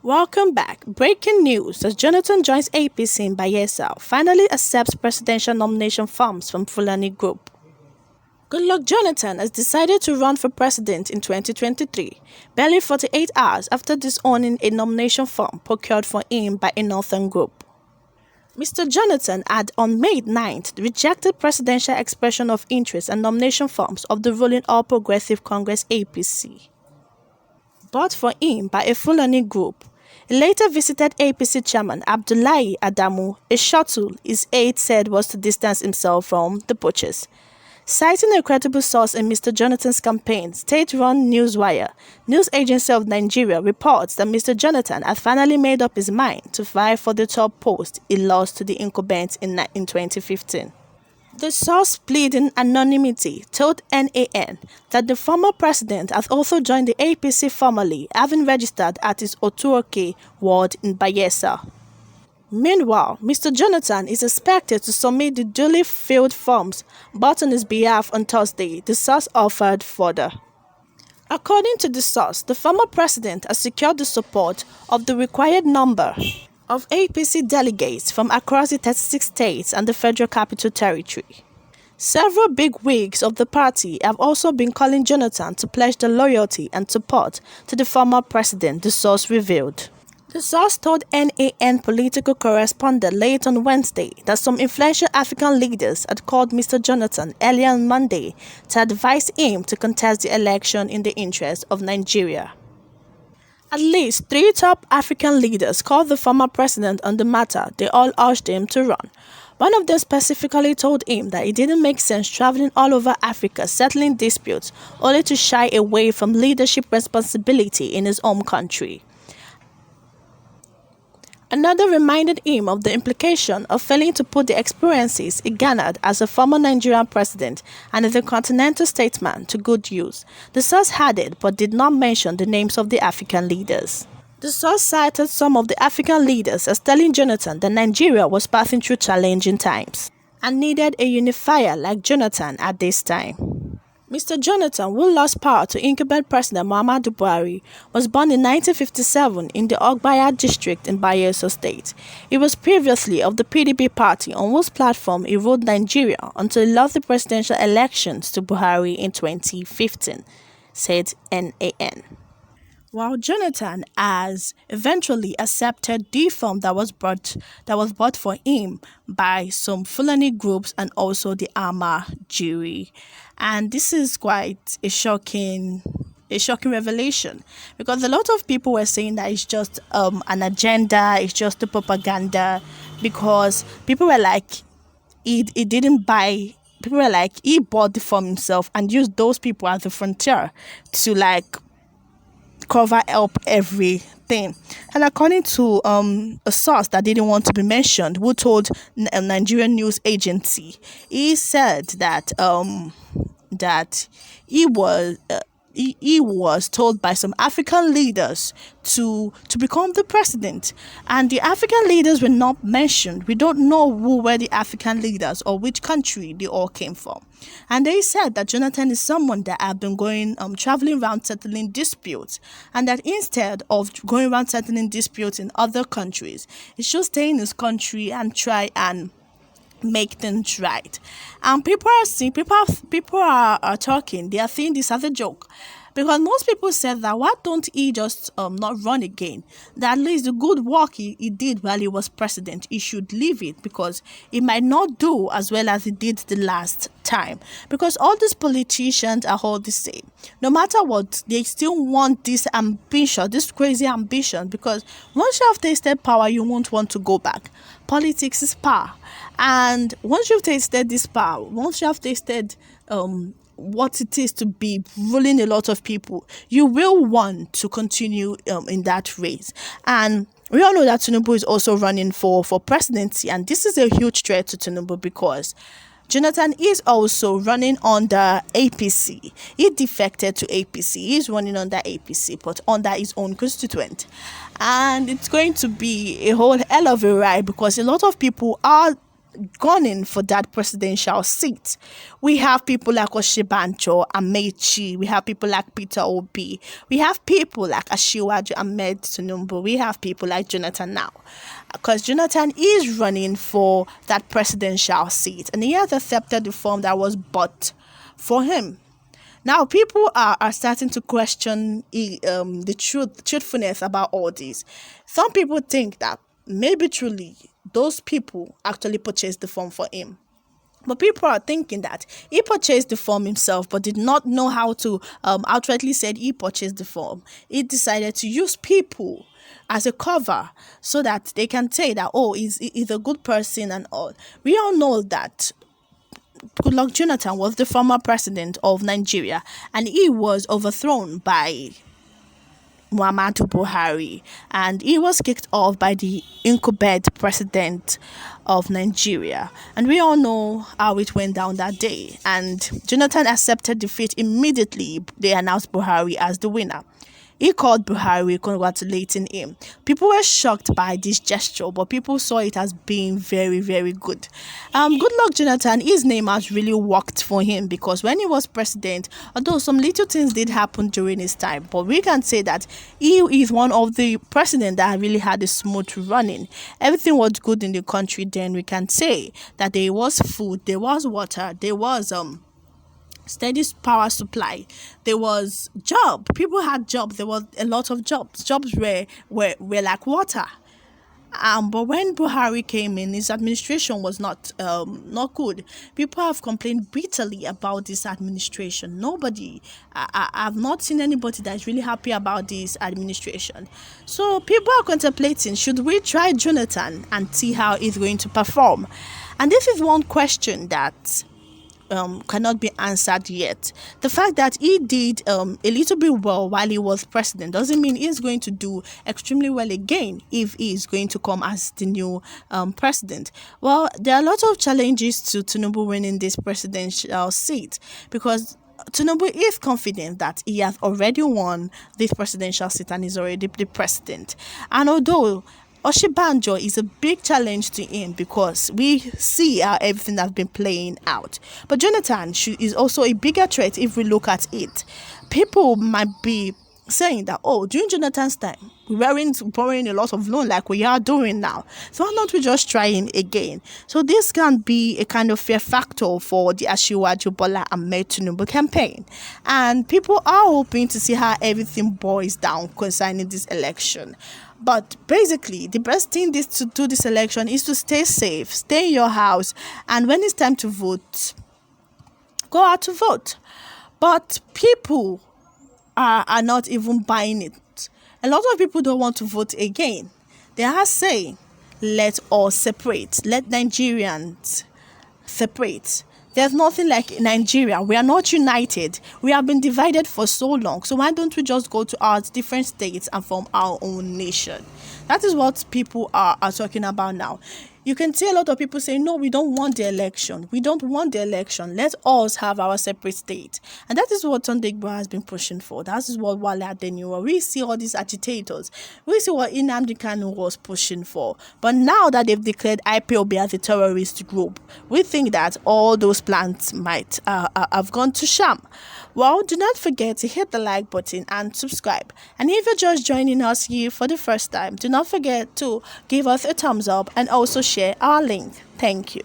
Welcome back. Breaking news as Jonathan joins APC in Bayelsa, finally accepts presidential nomination forms from Fulani Group. Goodluck Jonathan has decided to run for president in 2023, barely 48 hours after disowning a nomination form procured for him by a Northern group. Mr. Jonathan had on May 9th rejected presidential expression of interest and nomination forms of the ruling All Progressive Congress APC, bought for him by a Fulani group. He later visited APC chairman Abdullahi Adamu, a shuttle his aide said was to distance himself from the poachers. Citing a credible source in Mr. Jonathan's campaign, state-run Newswire, news agency of Nigeria, reports that Mr. Jonathan had finally made up his mind to vie for the top post he lost to the incumbent in 2015. The source, pleading anonymity, told NAN that the former president has also joined the APC formally, having registered at his Otuoke ward in Bayelsa. Meanwhile, Mr. Jonathan is expected to submit the duly filled forms bought on his behalf on Thursday, the source offered further. According to the source, the former president has secured the support of the required number of APC delegates from across the 36 states and the Federal Capital Territory. Several bigwigs of the party have also been calling Jonathan to pledge their loyalty and support to the former president, the source revealed. The source told NAN political correspondent late on Wednesday that some influential African leaders had called Mr. Jonathan earlier on Monday to advise him to contest the election in the interest of Nigeria. At least 3 top African leaders called the former president on the matter. They all urged him to run. One of them specifically told him that it didn't make sense traveling all over Africa settling disputes only to shy away from leadership responsibility in his home country. Another reminded him of the implication of failing to put the experiences he garnered as a former Nigerian president and as a continental statesman to good use, the source added, but did not mention the names of the African leaders. The source cited some of the African leaders as telling Jonathan that Nigeria was passing through challenging times and needed a unifier like Jonathan at this time. Mr. Jonathan, who lost power to incumbent President Muhammadu Buhari, was born in 1957 in the Ogbaya district in Bayelsa State. He was previously of the PDP party on whose platform he ruled Nigeria until he lost the presidential elections to Buhari in 2015, said NAN. While Jonathan has eventually accepted the form that was bought for him by some Fulani groups and also the Ama jury. And this is quite a shocking revelation, because a lot of people were saying that it's just an agenda, it's just a propaganda, because people were like, he didn't buy. People were like, he bought the form himself and used those people as the frontier to like cover up everything. And according to a source that didn't want to be mentioned, who told a Nigerian news agency, he said that that he was told by some African leaders to become the president, and the African leaders were not mentioned. We don't know who were the African leaders or which country they all came from. And they said that Jonathan is someone that had been traveling around settling disputes, and that instead of going around settling disputes in other countries, he should stay in his country and try and make things right. And people are talking, they are seeing this as a joke, because most people said that why don't he just not run again, that at least the good work he did while he was president, he should leave it, because he might not do as well as he did the last time, because all these politicians are all the same. No matter what, they still want this ambition, this crazy ambition, because once you have tasted power, you won't want to go back. Politics is power. And once you've tasted this power, once you have tasted what it is to be ruling a lot of people, you will want to continue in that race. And we all know that Tinubu is also running for presidency, and this is a huge threat to Tinubu, because Jonathan is also running under APC. He defected to APC. He's running under APC, but under his own constituent. And it's going to be a whole hell of a ride, because a lot of people are gunning for that presidential seat. We have people like Oshibanjo, Amechi. We have people like Peter Obi. We have people like Ashiwaju Ahmed Tinubu. We have people like Jonathan now. Because Jonathan is running for that presidential seat, and he has accepted the form that was bought for him. Now, people are starting to question the truthfulness about all this. Some people think that maybe truly those people actually purchased the form for him. But people are thinking that he purchased the form himself, but did not know how to outrightly said he purchased the form. He decided to use people as a cover so that they can say that, oh, he's a good person and all. We all know that Goodluck Jonathan was the former president of Nigeria, and he was overthrown by Muhammadu Buhari, and he was kicked off by the incumbent president of Nigeria. And we all know how it went down that day. And Jonathan accepted defeat immediately. They announced Buhari as the winner. He called Buhari, congratulating him. People were shocked by this gesture, but people saw it as being very, very good. Goodluck Jonathan, his name has really worked for him, because when he was president, although some little things did happen during his time, but we can say that he is one of the presidents that really had a smooth running. Everything was good in the country then. We can say that there was food, there was water, there was steady power supply, there was job, people had jobs, there was a lot of jobs were like water. But when Buhari came in, his administration was not good. People have complained bitterly about this administration. I've not seen anybody that is really happy about this administration. So people are contemplating, should we try Jonathan and see how he's going to perform? And this is one question that cannot be answered yet. The fact that he did a little bit well while he was president doesn't mean he's going to do extremely well again if he is going to come as the new president. Well, there are a lot of challenges to Tinubu winning this presidential seat, because Tinubu is confident that he has already won this presidential seat and is already the president. And although Oshibanjo is a big challenge to him, because we see how everything has been playing out. But Jonathan is also a bigger threat if we look at it. People might be saying that, oh, during Jonathan's time, we weren't borrowing a lot of loan like we are doing now. So why not we just try him again? So this can be a kind of fear factor for the Asiwaju Bola Ahmed Tinubu campaign. And people are hoping to see how everything boils down concerning this election. But basically, the best thing to do this election is to stay safe, stay in your house, and when it's time to vote, go out to vote. But people are not even buying it. A lot of people don't want to vote again. They are saying, let us separate, let Nigerians separate. There's nothing like Nigeria. We are not united. We have been divided for so long. So why don't we just go to our different states and form our own nation? That is what people are talking about now. You can see a lot of people saying, no, we don't want the election. We don't want the election. Let us have our separate state. And that is what Tondegbo has been pushing for. That is what Wale Adeniyi. We see all these agitators. We see what Nnamdi Kanu was pushing for. But now that they've declared IPOB as a terrorist group, we think that all those plans might have gone to sham. Well, do not forget to hit the like button and subscribe. And if you're just joining us here for the first time, do not forget to give us a thumbs up and also share our link. Thank you.